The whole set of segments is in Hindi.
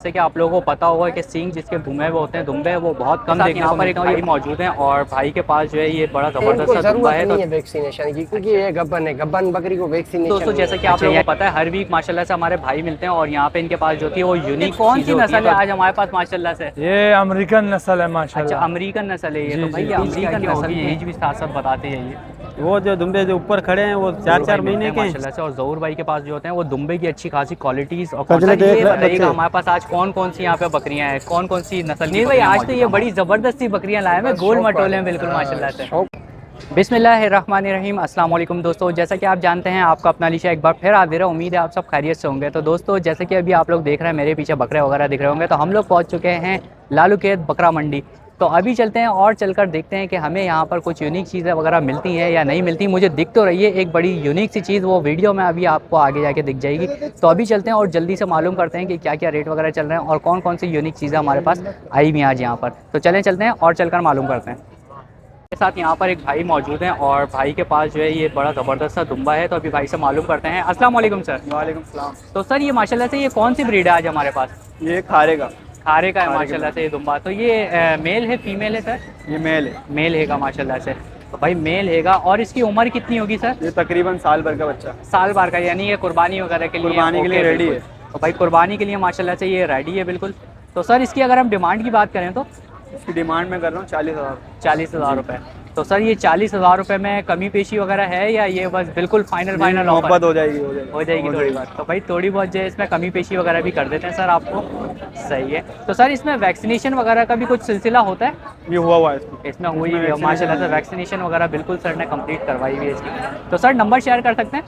जैसे कि आप लोगों को पता होगा कि सींग जिसके दुम्बे वो होते हैं, दुम्बे वो बहुत कम देखने को मिलते हैं। और ये मौजूद हैं और भाई के पास जो है ये बड़ा जबरदस्त सा दुम्बा है। तो नहीं है वैक्सीनेशन की, क्योंकि ये गब्बन है, गब्बन बकरी को वैक्सीनेशन दोस्तों जैसे कि आप लोगों को पता है हर वीक माशाल्लाह से हमारे भाई मिलते हैं और यहाँ पे इनके पास जो थी वो यूनिक कौन सी नस्ल है आज हमारे पास माशाल्लाह से? ये अमेरिकन नस्ल है माशाल्लाह। अच्छा अमेरिकन नस्ल है ये। तो भाई ये अमेरिकन नस्ल की एज भी साथ साथ बताते हैं ये। वो जो दुम्बे जो ऊपर खड़े हैं वो 4-4 महीने के माशाल्लाह से। और जहूर भाई के पास जो होते हैं वो दुम्बे की अच्छी खासी क्वालिटीज और बताइएगा हमारे पास आज कौन कौन सी यहाँ पे बकरियां हैं, कौन कौन सी नस्ल। नहीं भाई आज तो ये बड़ी जबरदस्त सी बकरियां लाए हैं, गोल मटोले हैं बिल्कुल माशाल्लाह से। बिस्मिल्लाहिर्रहमानिर्रहीम, अस्सलाम वालेकुम दोस्तों। जैसा कि आप जानते हैं आपका अपना अलीशा एक बार फिर हाजिर है। उम्मीद है आप सब खैरियत से होंगे। तो दोस्तों जैसे कि अभी आप लोग देख रहे हैं मेरे पीछे बकरे वगैरह दिख रहे होंगे, तो हम लोग पहुंच चुके हैं लालूखेत बकरा मंडी। तो अभी चलते हैं और चलकर देखते हैं कि हमें यहाँ पर कुछ यूनिक चीज़ें वगैरह मिलती हैं या नहीं मिलती। मुझे दिख तो रही है एक बड़ी यूनिक सी चीज़, वो वीडियो में अभी आपको आगे जाके दिख जाएगी। तो अभी चलते हैं और जल्दी से मालूम करते हैं कि क्या क्या रेट वगैरह चल रहे हैं और कौन कौन सी यूनिक चीज़ें हमारे पास आई हुई हैं आज यहाँ पर। तो चलते हैं और चलकर मालूम करते हैं। मेरे साथ यहाँ पर एक भाई मौजूद हैं और भाई के पास जो है ये बड़ा ज़बरदस्त सा दुम्बा है। तो अभी भाई से मालूम करते हैं। अस्सलाम वालेकुम सर। वालेकुम सलाम। तो सर ये माशाल्लाह से ये कौन सी ब्रीड है आज हमारे पास? ये खारेगा खारे का है माशाल्लाह से ये दुम्बा। तो ये मेल है फीमेल है सर? ये मेल है। मेल हैगा माशाल्लाह से। तो भाई मेल हैगा। और इसकी उम्र कितनी होगी सर? ये तकरीबन साल भर का बच्चा, साल भर का, यानी ये कुर्बानी वगैरह के लिए रेडी है। तो भाई कुर्बानी के लिए माशाल्लाह से ये रेडी है बिल्कुल। तो सर इसकी अगर हम डिमांड की बात करें तो इसकी डिमांड में कर रहा हूँ 40,000। 40,000 रुपये। तो सर ये 40,000 रुपये में कमी पेशी वगैरह है या ये बस बिल्कुल फाइनल मोहब्बत हो जाएगी थोड़ी बात? तो भाई थोड़ी बहुत जो है इसमें कमी पेशी वगैरह भी कर देते हैं सर आपको। सही है। तो सर इसमें वैक्सीनेशन वगैरह का भी कुछ सिलसिला होता है? ये हुआ है इसमें हुई है माशाल्लाह से वैक्सीनेशन वगैरह बिल्कुल सर ने कंप्लीट करवाई हुई है इसकी। तो सर नंबर शेयर कर सकते हैं?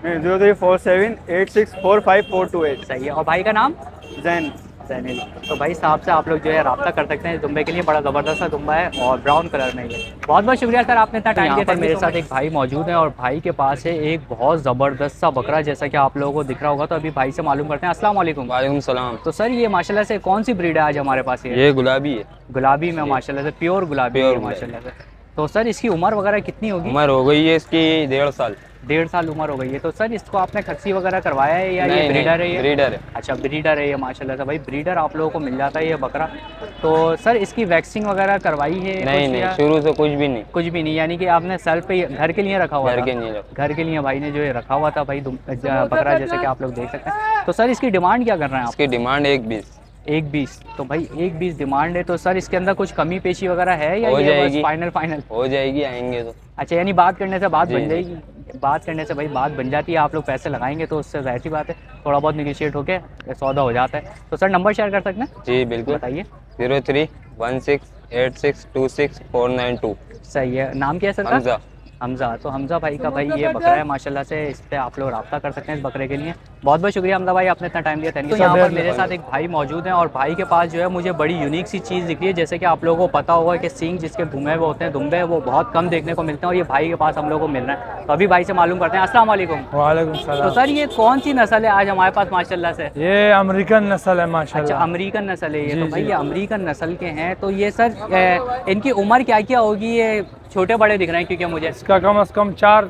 034786454428। सही है। और भाई का नाम? जैन। तो भाई साहब से आप लोग जो है रब्ता कर सकते हैं इस दुम्बे के लिए। बड़ा ज़बरदस्त सा दुम्बा है और ब्राउन कलर में ये। बहुत बहुत शुक्रिया सर आपने इतना टाइम दिया। पर मेरे साथ एक भाई मौजूद है और भाई के पास है एक बहुत ज़बरदस्त सा बकरा, जैसा कि आप लोगों को दिख रहा होगा। तो अभी भाई से मालूम करते हैं। अस्सलाम वालेकुम। वालेकुम सलाम। तो सर ये माशाल्लाह से कौन सी ब्रीड है आज हमारे पास? ये गुलाबी है। गुलाबी में माशाल्लाह से प्योर गुलाबी है माशाल्लाह से। तो सर इसकी उम्र वगैरह कितनी होगी? उम्र हो गई है इसकी 1.5 साल। 1.5 साल उम्र हो गई है। तो सर इसको आपने खस्सी वगैरह करवाया है या ये ब्रीडर है? ब्रीडर है। अच्छा ब्रीडर है ये माशाल्लाह से। भाई ब्रीडर आप लोगों को मिल जाता है ये बकरा। तो सर इसकी वैक्सिंग वगैरह करवाई है? नहीं शुरू से कुछ भी नहीं। कुछ भी नहीं, यानी कि आपने सेल्फ पे घर के लिए रखा हुआ? घर के लिए भाई ने जो है रखा हुआ था भाई बकरा, जैसे कि आप लोग देख सकते हैं। तो सर इसकी डिमांड क्या कर रहे हैं आप? इसकी डिमांड 1.20। 1.20। तो भाई 1.20 डिमांड है। तो सर इसके अंदर कुछ कमी पेशी वगैरह है या ये बस फाइनल हो जाएगी आएंगे तो? अच्छा यानी बात करने से बात बन जाएगी? बात करने से भाई बात बन जाती है। आप लोग पैसे लगाएंगे तो उससे जाहिर सी बात है थोड़ा बहुत निगोशिएट होकर सौदा हो जाता है। तो सर नंबर शेयर कर सकते हैं? जी बिल्कुल, बताइए। 0316862492। सही है। नाम क्या है सर? हमज़ा। तो हमज़ा भाई का भाई ये बकरा है माशाल्लाह से। इस पर आप लोग रब्ता कर सकते हैं इस बकरे के लिए। बहुत बहुत शुक्रिया हमज़ा भाई आपने इतना टाइम दिया। Thank you. तो यहाँ पर मेरे साथ एक भाई मौजूद हैं और भाई के पास जो है मुझे बड़ी यूनिक सी चीज़ दिख रही है। जैसे कि आप लोगों को पता होगा कि सींग जिसके घुमे हुए होते हैं, दुम्बे, वो बहुत कम देखने को मिलते हैं और ये भाई के पास हम लोग को मिल रहे हैं। तो अभी भाई से मालूम करते हैं। अस्सलाम वालेकुम। वालेकुम सलाम। तो सर ये कौन सी नस्ल है आज हमारे पास माशाल्लाह से? ये अमेरिकन नस्ल है माशाल्लाह। अच्छा अमेरिकन नस्ल है ये। तो भाई ये अमेरिकन नस्ल के हैं। तो ये सर इनकी उम्र क्या क्या होगी? ये छोटे बड़े दिख रहे हैं क्योंकि मुझे। इसका कम से कम 4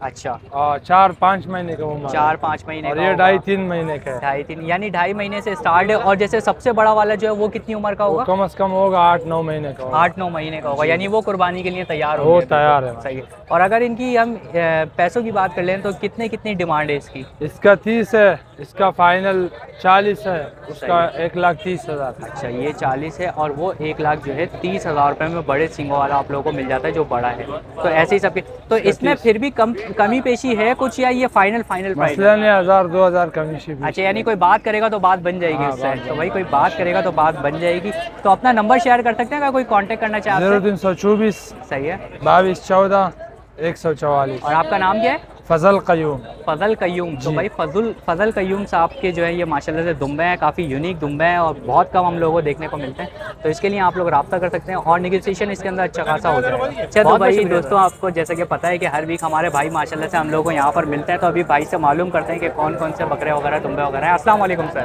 अच्छा 4-5 महीने का उम्र। 4-5 महीने और ये 2.5-3 महीने का है। 2.5-3 यानी 2.5 महीने से स्टार्ट है। और जैसे सबसे बड़ा वाला जो है वो कितनी उम्र का होगा? कम से कम होगा 8-9 महीने का। 8-9 महीने का होगा, यानी वो कुर्बानी के लिए तैयार हो तैयार है। सही है। और अगर इनकी हम पैसों की बात कर लें तो कितनी डिमांड है इसकी? इसका 30 है, इसका फाइनल 40 है, उसका 1,30,000। अच्छा ये 40 है और वो 1 लाख जो है 30,000 रुपये में बड़े सींगों वाला आप लोगों को मिल जाता है जो बड़ा है। तो ऐसे ही सबके। तो इसमें फिर भी कमी पेशी है कुछ या ये फाइनल प्राइस? मसलन 1,000-2,000 कमीशन। अच्छा यानी कोई बात करेगा तो बात बन जाएगी उससे। तो भाई कोई बात करेगा तो बात बन जाएगी। तो अपना नंबर शेयर कर सकते हैं अगर कोई कांटेक्ट करना चाहे? 0324। सही है। 2214-144। और आपका नाम क्या है? फजल कयूम। फजल कयूम। तो भाई फजल कयूम साहब के जो है ये माशाल्लाह से दुम्बे हैं, काफ़ी यूनिक दुम्बे हैं और बहुत कम हम लोगों को देखने को मिलते हैं। तो इसके लिए आप लोग रब्ता कर सकते हैं और नेगोशिएशन इसके अंदर अच्छा खासा हो जाएगा। अच्छा तो भाई दोस्तों आपको जैसे कि पता है कि हर वीक हमारे भाई माशाल्लाह से हम लोगों को यहाँ पर मिलते हैं। तो अभी भाई से मालूम करते हैं कि कौन कौन से बकरे वगैरह दुम्बे वगैरह हैं। अस्सलाम वालेकुम सर।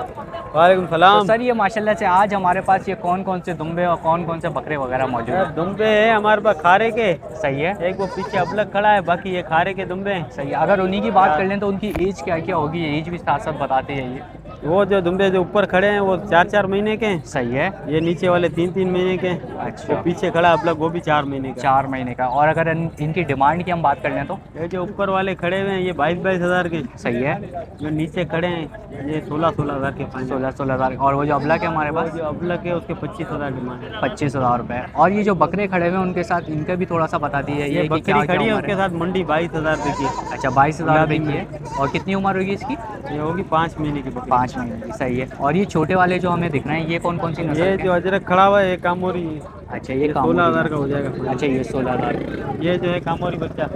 वालेकुम तो सलाम। सर ये माशाल्लाह से आज हमारे पास ये कौन कौन से दुम्बे और कौन कौन से बकरे वगैरह मौजूद हैं? दुम्बे है हमारे पास खारे के, सही है, एक वो पीछे अबलग खड़ा है, बाकी ये खारे के दुम्बे हैं। सही है। अगर उन्हीं की बात कर लें तो उनकी एज क्या क्या होगी? एज भी साथ साथ बताते जाइए। वो जो दुम्बे जो ऊपर खड़े हैं वो 4-4 महीने के हैं, सही है, ये नीचे वाले 3-3 महीने के हैं। अच्छा, वो पीछे खड़ा है अबलग वो भी 4 महीने का। 4 महीने का। और अगर इनकी डिमांड की हम बात कर लें तो? ये जो ऊपर वाले खड़े हुए हैं ये 22-22 हज़ार के। सही है, जो नीचे खड़े हैं ये 16-16 हज़ार के। 16-16 हज़ार। और वो जो अबला के हमारे पास? जो अबलग है उसके 25 हज़ार डिमांड है। 25,000 रुपये। और ये जो बकरे खड़े हुए हैं उनके साथ इनका भी थोड़ा सा बता दीजिए। ये बकरी खड़ी है उसके साथ मंडी 22,000 रुपये की। अच्छा, 22,000 रुपये की है। और कितनी उम्र होगी इसकी? ये होगी 5 महीने की बकरी। 5 महीने की। सही है। और ये छोटे वाले जो हमें दिख रहे हैं ये कौन कौन सी नस्ल ये के जो हैं? अजरक खड़ा हुआ है ये कामोरी है। अच्छा, ये 16,000 का हो जाएगा। अच्छा, ये 16,000। ये जो है कामोरी बच्चा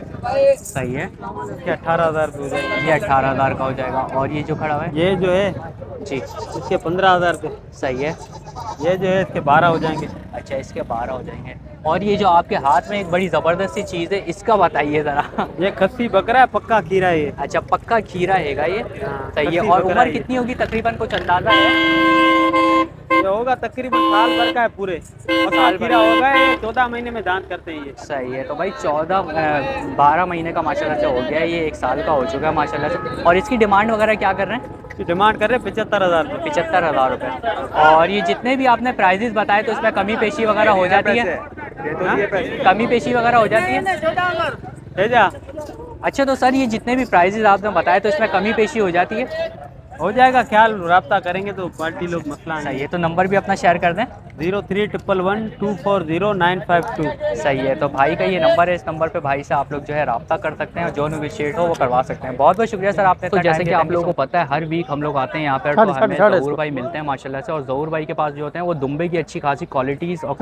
सही है, इसके 18,000 रुपये हो जाएगा। ये 18,000 का हो जाएगा। और ये जो खड़ा हुआ है? ये जो है जी, इसके 15,000 रुपये। सही है। ये जो है इसके 12 हो जाएंगे। अच्छा, इसके 12 हो जाएंगे। और ये जो आपके हाथ में एक बड़ी ज़बरदस्त सी चीज़ है इसका बताइए ज़रा। ये खस्सी बकरा है, पक्का खीरा है ये। अच्छा, पक्का खीरा हैगा ये। हाँ, सही है। खस्सी और बकरा उम्र है ये। कितनी होगी तकरीबन, कुछ अंदाज़ा है? ये होगा तकरीबन साल भर का है पूरे। पक्का साल भर खीरा होगा ये, 14 महीने में दांत करते हैं ये। सही है। तो भाई 12 महीने का माशाल्लाह से हो गया है, ये 1 साल का हो चुका है माशाल्लाह से। और इसकी डिमांड वगैरह क्या कर रहे हैं? इसकी डिमांड कर रहे हैं 75,000 रुपये। 75,000 रुपये। और ये जितने भी आपने प्राइजेस बताए तो इसमें कमी पेशी वगैरह हो जाती है? कमी पेशी वगैरह हो जाती है? भेजा अच्छा, तो सर ये जितने भी प्राइजेस आपने बताए तो इसमें कमी पेशी हो जाती है? हो जाएगा, ख्याल रब्ता करेंगे तो पार्टी लोग मसला सही है। तो नंबर भी अपना शेयर कर दें। 0311240952। सही है। तो भाई का ये नंबर है, इस नंबर पे भाई से आप लोग जो है रब्ता कर सकते हैं और जो नेगोशिएट हो वो करवा सकते हैं। बहुत बहुत शुक्रिया सर आपने। तो जैसे कि आप लोगों को पता है हर वीक हम लोग आते हैं यहाँ पर, तो हमें ज़हूर भाई मिलते हैं माशाल्लाह से। और ज़हूर भाई के पास जो होते हैं वो दुम्बे की अच्छी खासी क्वालिटीज़ और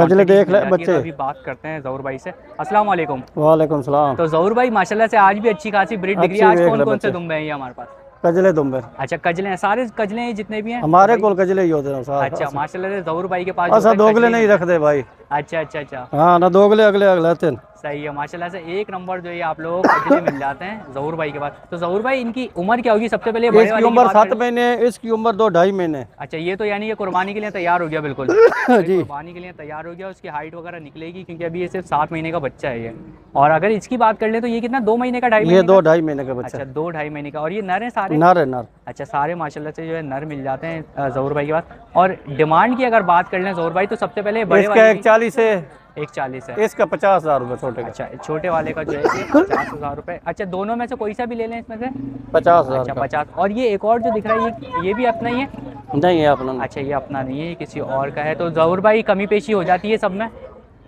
बच्चे अभी बात करते हैं ज़हूर भाई से। अस्सलाम वालेकुम। वालेकुम सलाम। तो ज़हूर भाई माशाल्लाह से आज भी अच्छी खासी ब्रीड दिख रही है। आज कौन कौन से दुम्बे हैं ये हमारे पास? कजले दुम्बे। अच्छा, कजले हैं, सारे कजले हैं जितने भी हैं हमारे कोल कजले ही होते हैं सारे। अच्छा, माशाल्लाह से ज़हूर भाई के पास ऐसा दोगले नहीं रखते भाई। अच्छा अच्छा अच्छा, हाँ ना दोगले अगले अगले। सही है। माशाल्लाह से एक नंबर जो है आप लोगों को कजले मिल जाते हैं ज़हूर भाई के पास। तो ज़हूर भाई इनकी उम्र क्या होगी सबसे पहले? इसकी उम्र 7 महीने, इसकी उम्र 2-2.5 महीने। अच्छा, ये तो यानी ये कुर्बानी के लिए तैयार हो गया बिल्कुल। जी, कुर्बानी के लिए तैयार हो गया। उसकी हाइट वगैरह निकलेगी क्योंकि अभी ये सिर्फ 7 महीने का बच्चा है ये। और अगर इसकी बात कर ले तो ये कितना, 2 महीने का, 2.5 ये 2-2.5 महीने का बच्चा। अच्छा, 2-2.5 महीने का। और ये नर है सारे? नर है, नर। अच्छा, सारे माशाल्लाह से जो है नर मिल जाते हैं ज़हूर भाई के पास। और डिमांड की अगर बात कर लें ज़हूर भाई तो सबसे पहले बड़े इसका 140 है, 140 है। इसका 50,000 रुपये छोटे का। अच्छा, छोटे वाले का जो है 50,000 रुपये। अच्छा, दोनों में से कोई सा भी ले लें इसमें से? 50,000। अच्छा, 50। और ये एक और जो दिख रहा है ये भी अपना ही है? नहीं है अपना। अच्छा, ये अपना नहीं है, ये किसी और का है। तो ज़हूर भाई कमी पेशी हो जाती है सब में?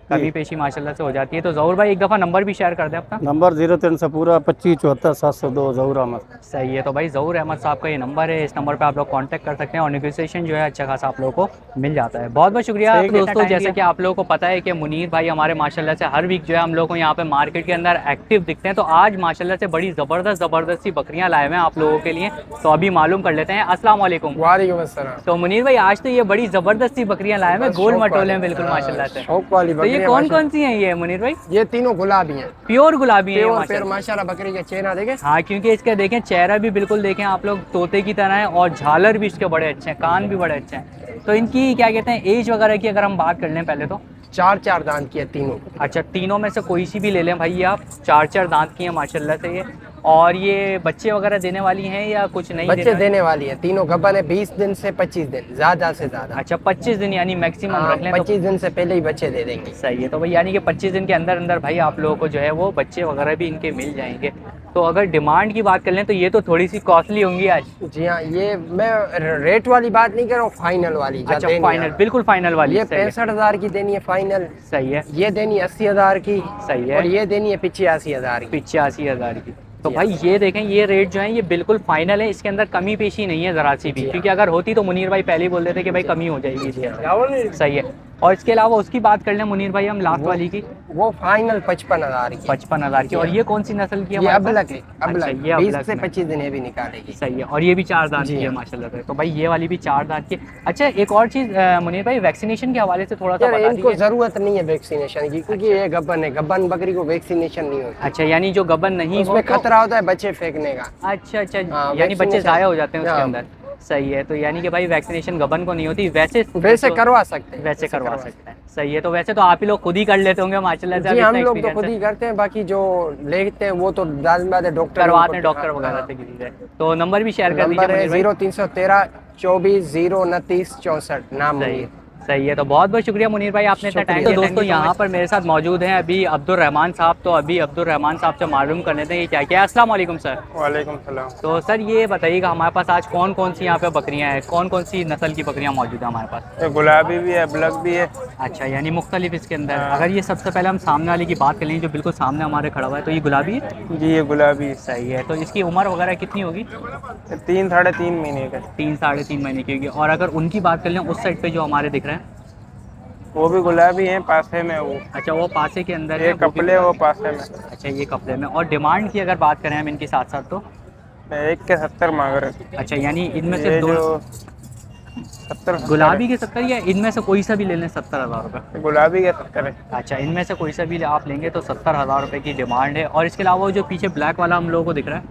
कमी पेशी माशाल्लाह से हो जाती है। तो ज़हूर भाई एक दफ़ा नंबर भी शेयर कर दें अपना। नंबर 03 से पूरा 2574-702 ज़हूर अहमद। सही है। तो भाई ज़हूर अहमद साहब का ये नंबर है, इस नंबर पे आप लोग कांटेक्ट कर सकते हैं और नेगोशिएशन जो है अच्छा खासा आप लोगों को मिल जाता है। बहुत बहुत शुक्रिया दोस्तों। जैसे कि आप लोगों को पता है कि मुनीर भाई हमारे माशाल्लाह से हर वीक जो है हम लोग को यहाँ पे मार्केट के अंदर एक्टिव दिखते हैं। तो आज माशाल्लाह से बड़ी ज़बरदस्त सी बकरियाँ लाए हुए हैं आप लोगों के लिए। तो अभी मालूम कर लेते हैं। अस्सलाम वालेकुम। वालेकुम अस्सलाम। तो मुनीर भाई आज तो ये बड़ी ज़बरदस्त सी बकरियाँ लाए हुए हैं, गोल मटोले हैं बिल्कुल माशाल्लाह से। शौक वाली तो ये कौन कौन सी हैं ये मुनीर भाई? ये तीनों गुलाबी हैं, प्योर गुलाबी हैं प्योर माशाल्लाह। बकरी का चेहरा देखें। हाँ, क्योंकि इसका देखें चेहरा भी बिल्कुल देखें आप लोग तोते की तरह है और झालर भी इसके बड़े अच्छे हैं, कान भी बड़े अच्छे हैं। तो इनकी क्या कहते हैं एज वगैरह की अगर हम बात कर लें पहले तो? 4-4 दांत की है तीनों। अच्छा, तीनों में से कोई सी भी ले लें भाई आप। 4-4 दांत की हैं माशाल्लाह से ये। और ये बच्चे वगैरह देने वाली हैं या कुछ नहीं? बच्चे देने वाली है, तीनों गब्बर है। 20 दिन से 25 दिन, ज्यादा से ज्यादा। अच्छा, 25 दिन यानी मैक्सिमम रख लें? 25 दिन से पहले ही बच्चे दे देंगे। सही है। तो भाई यानी कि 25 दिन के अंदर अंदर भाई आप लोगों को जो है वो बच्चे वगैरह भी इनके मिल जाएंगे। तो अगर डिमांड की बात कर लें तो ये तो थोड़ी सी कॉस्टली होंगी आज। जी हाँ, ये मैं रेट वाली बात नहीं कर रहा हूँ, फाइनल वाली। अच्छा, फाइनल, बिल्कुल फाइनल वाली। ये 65,000 की देनी है फाइनल। सही है। ये देनी 80,000 की। सही है। और ये देनी है 85,000 की। 85,000 की। तो भाई ये देखें, ये रेट जो है ये बिल्कुल फाइनल है, इसके अंदर कमी पेशी नहीं है ज़रा सी भी। क्योंकि अगर होती तो मुनीर भाई पहले ही बोल देते कि भाई कमी हो जाएगी इसके अंदर। सही है। और इसके अलावा उसकी बात कर लें मुनीर भाई हम लास्ट वाली की, वो फाइनल 55,000 की। 55,000 की। और ये कौन सी नस्ल की है? ये अबलक है, अबलक। अच्छा, ये 20 अबलक से में। 25 दिन ये भी निकालेगी। सही है। और ये भी 4 दांत की है माशाल्लाह से। तो भाई ये वाली भी 4 दांत की। अच्छा, एक और चीज़ मुनीर भाई, वैक्सीनेशन के हवाले से थोड़ा सा बता इनको जरूरत नहीं है वैक्सीनेशन की, क्योंकि ये गब्बन है। गब्बन बकरी को वैक्सीनेशन नहीं होती। अच्छा, यानी जो गबन नहीं उसमें खतरा होता है बच्चे फेंकने का। अच्छा अच्छा, यानी बच्चे ज़ाया हो जाते हैं उसके अंदर। सही है, तो यानी कि भाई वैक्सीनेशन गबन को नहीं होती, वैसे वैसे करवा सकते हैं, वैसे करवा सकते हैं। सही है, तो वैसे तो आप ही लोग खुद ही कर लेते होंगे माशाल्लाह से, जी अब हम इतना लोग तो experience खुद है। ही करते हैं, बाकी जो लेते हैं वो तो दाद डॉक्टर करवाते हैं डॉक्टर वगैरह से किसी से। तो नंबर भी शेयर कर नंबर है दीजिए। 0313 24 029 64, नाम सही है। है, सही है, तो बहुत बहुत शुक्रिया मुनीर भाई, आपने इतना टाइम दिया। तो दोस्तों यहाँ पर मेरे साथ मौजूद हैं अभी अब्दुल रहमान साहब, तो अभी अब्दुल रहमान साहब से मालूम कर लेते हैं ये क्या क्या है। अस्सलाम वालेकुम सर। वालेकुम सलाम। तो सर ये बताइएगा हमारे पास आज कौन कौन सी यहाँ पे बकरियाँ हैं, कौन कौन सी नस्ल की बकरियाँ मौजूद है हमारे पास? ये गुलाबी भी है, ब्लैक भी है। अच्छा, यानी मुख्तलिफ इसके अंदर। अगर ये सबसे पहले हम सामने वाले की बात कर लें जो बिल्कुल सामने हमारे खड़ा हुआ है, तो ये गुलाबी है? जी ये गुलाबी। सही है, तो इसकी उम्र वगैरह कितनी होगी? 3 साढ़े 3 महीने का। 3 साढ़े 3 महीने की होगी। और अगर उनकी बात कर लें उस साइड पे जो हमारे दिख रहे हैं, वो भी गुलाबी है, पासे में वो। अच्छा वो पासे के अंदर है, ये वो भी कपले वो पासे में। अच्छा ये कपड़े में। और डिमांड की अगर बात करें हम इनके साथ साथ, तो 1 के 70 मांग रहे। अच्छा यानी इनमें से ये दो, जो 70 गुलाबी के 70 या इनमें से कोई सा भी ले लें 70,000 रुपये? गुलाबी के 70 है। अच्छा इनमें से कोई सा भी आप लेंगे तो 70,000 रुपये की डिमांड है। और इसके अलावा वो जो पीछे ब्लैक वाला हम लोगों को दिख रहा है,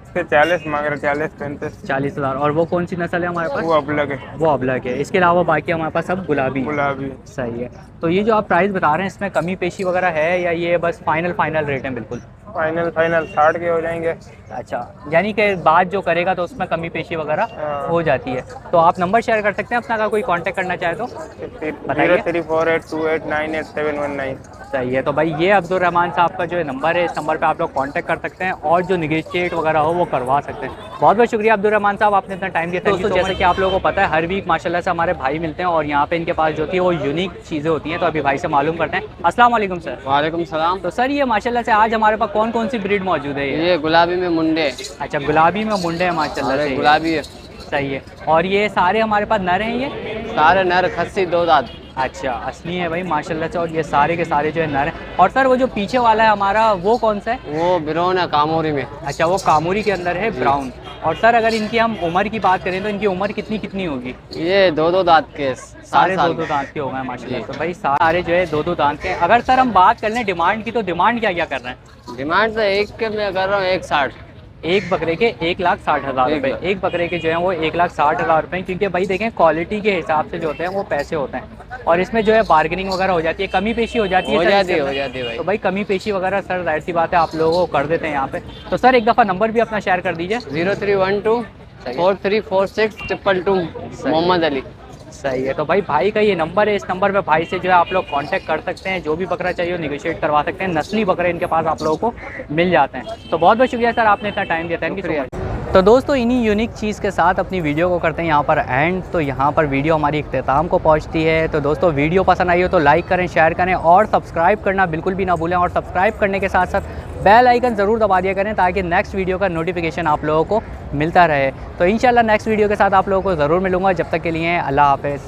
इसके 40 मांग रहे, 40-35। 40,000। और वो कौन सी नस्ल है हमारे पास? वो अबलग है। वो अबलग है। इसके अलावा बाकी हमारे पास सब गुलाबी है। गुलाबी। सही है, तो ये जो आप प्राइस बता रहे हैं इसमें कमी पेशी वगैरह है या ये बस फाइनल रेट है बिल्कुल? फाइनल 60 के हो जाएंगे। अच्छा, यानी कि बात जो करेगा तो उसमें कमी पेशी वगैरह हो जाती है। तो आप नंबर शेयर कर सकते हैं अपना, अगर कोई कांटेक्ट करना चाहे तो बताइए। 0348289819। सही है, तो भाई ये अब्दुल रहमान साहब का जो नंबर है, इस नंबर पे आप लोग कांटेक्ट कर सकते हैं और जो निगोशिएट वगैरह हो वो करवा सकते हैं। बहुत बहुत शुक्रिया अब्दुल रहमान साहब, आपने इतना टाइम दिया। दोस्तों जैसे कि आप लोगों को पता है हर वीक माशाल्लाह से हमारे भाई मिलते हैं और यहाँ पे इनके पास जो होती है वो यूनिक चीज़ें होती हैं, तो अभी भाई से मालूम करते हैं। अस्सलाम वालेकुम सर। वालेकुम सलाम। तो सर ये माशाल्लाह से आज हमारे पास कौन कौन सी ब्रीड मौजूद है? ये गुलाबी में मुंडे। अच्छा गुलाबी में मुंडे हैं माशाल्लाह से। गुलाबी है। सही है, और ये सारे हमारे पास नर हैं? ये सारे नर खस्सी 2 दांत। अच्छा असली है भाई माशाल्लाह से, और ये सारे के सारे जो है नर हैं। और सर वो जो पीछे वाला है हमारा वो कौन सा है? वो बिरोन है कामोरी में। अच्छा वो कामूरी के अंदर है, ब्राउन। और सर अगर इनकी हम उम्र की बात करें तो इनकी उम्र कितनी होगी? ये 2 दांत के, सारे 2 दांत के हो गए माशाल्लाह। तो भाई सारे जो है 2 दांत के। अगर सर हम बात कर लें डिमांड की, तो डिमांड क्या क्या कर रहे हैं? डिमांड तो एक के मैं कर रहा हूँ 160। एक बकरे के 1,60,000 रुपये। एक बकरे के जो है वो 1,60,000 रुपये, क्योंकि भाई देखें क्वालिटी के हिसाब से जो होते हैं वो पैसे होते हैं। और इसमें जो है बार्गेनिंग वगैरह हो जाती है, कमी पेशी हो जाती है। हो जाती है भाई। तो भाई कमी पेशी वगैरह सर जाहिर सी बात है आप लोगों को कर देते हैं यहाँ पे। तो सर एक दफ़ा नंबर भी अपना शेयर कर दीजिए। 0312 4346 222 मोहम्मद अली। सही है, तो भाई का ये नंबर है, इस नंबर पे भाई से जो है आप लोग कांटेक्ट कर सकते हैं, जो भी बकरा चाहिए निगोशिएट करवा सकते हैं। नस्ली बकरे इनके पास आप लोगों को मिल जाते हैं। तो बहुत बहुत शुक्रिया सर, आपने इतना टाइम दिया, थैंक यू। तो दोस्तों इन्हीं यूनिक चीज़ के साथ अपनी वीडियो को करते हैं यहाँ पर एंड। तो यहाँ पर वीडियो हमारी इख्तिताम को पहुँचती है। तो दोस्तों वीडियो पसंद आई हो तो लाइक करें, शेयर करें और सब्सक्राइब करना बिल्कुल भी ना भूलें। और सब्सक्राइब करने के साथ साथ बेल आइकन ज़रूर दबा दिया करें ताकि नेक्स्ट वीडियो का नोटिफिकेशन आप लोगों को मिलता रहे। तो इंशाल्लाह नेक्स्ट वीडियो के साथ आप लोगों को ज़रूर मिलूँगा। जब तक के लिए अल्लाह हाफ़िज़।